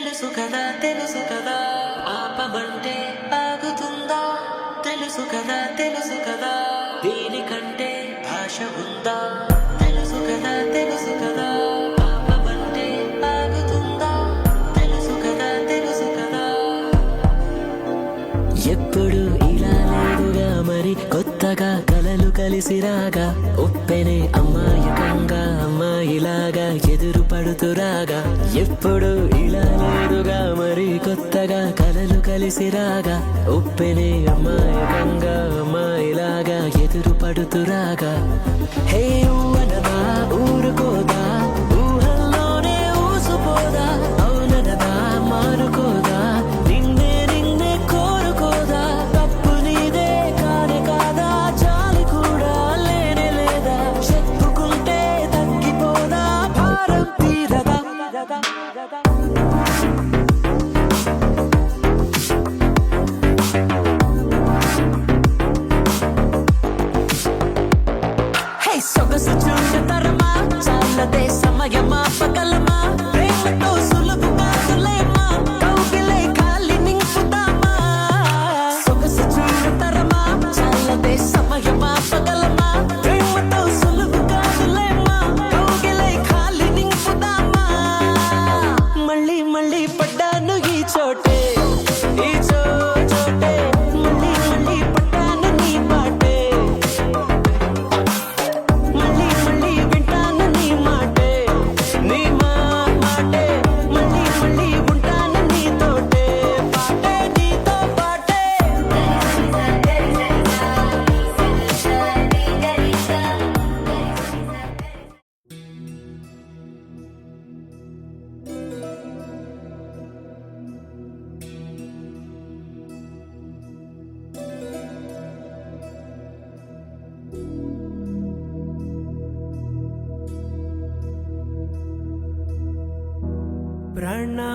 తెలుసు కదా ఆపమంటే ఆగుతుందా తెలుసు కదా దీనికంటే భాష ఉందా తెలుసు కదా ఆపమంటే ఆగుతుందా తెలుసు కదా ఎప్పుడు ఇలా లేదుగా మరి కొత్తగా కలలు కలిసి రాగా ఉప్పెనే అమ్మాయకంగా అమ్మాయిలాగా ఎదురు పడుతురాగా ఎప్పుడు ఇలా లేదుగా మరి కొత్తగా కలలు కలిసి రాగా ఉప్పెనే అమ్మాయకంగా అమ్మాయిలాగా ఎదురు పడుతురాగా హే ఊవనదా ఊరుకోదా ఊహల్లోనే ఊసుపోదా అవునదా మారుకోదా సొగసు చూడతరమా చాలదే సమయమా పగలమా ప్రేమతో సులువు కాదులేమా కౌగిలే కాలి నింపుదామా సొగసు చూడతరమా చాలదే సమయమా పగలమా ప్రేమతో సులువు కాదులేమా కౌగిలే కాలి నింపుదామా మళ్ళీ మళ్ళీ పడ్డాను ఈ చోటే ఈ చోటే మళ్ళీ మళ్ళీ పడ్డాను నీ పాటే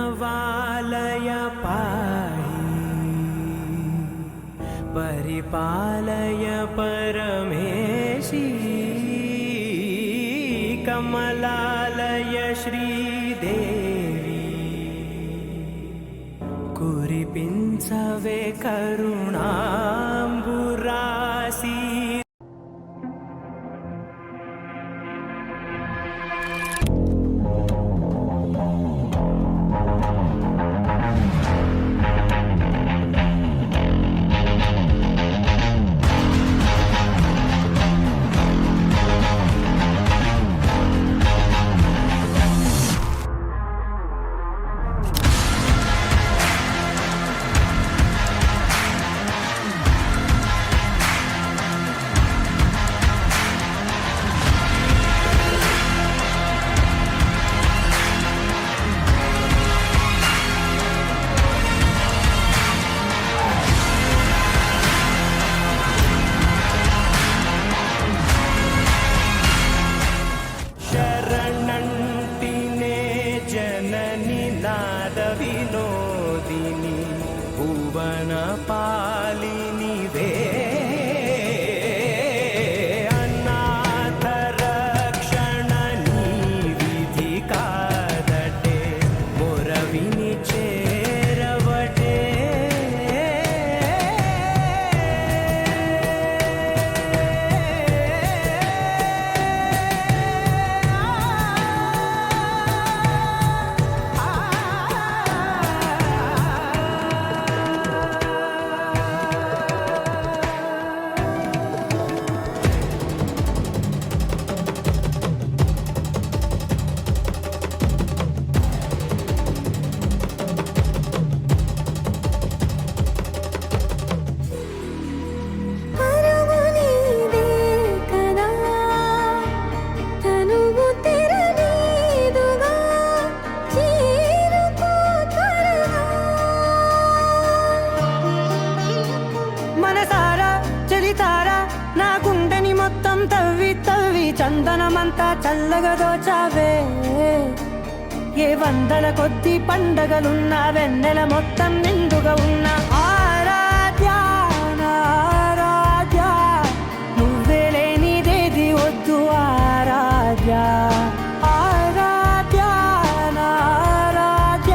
प्रणवालय पाहि परिपालय परमेशी कमलालय श्रीदेवी कुरिपिंचवे करुणांबुरासी विनोदिनी भुवन पालिनी वे अनाथ रक्षण विधि कादटे मोरविनि चेरवटे చందనమంతా చల్లగా దోచావే ఏ వందల కొద్ది పండగలున్నా వెన్నెల మొత్తం నిండుగా ఉన్న ఆరాధ్య ఆరాధ్య నువ్వే లేనిదేది వద్దు ఆరాధ్య ఆరాధ్య ఆరాధ్య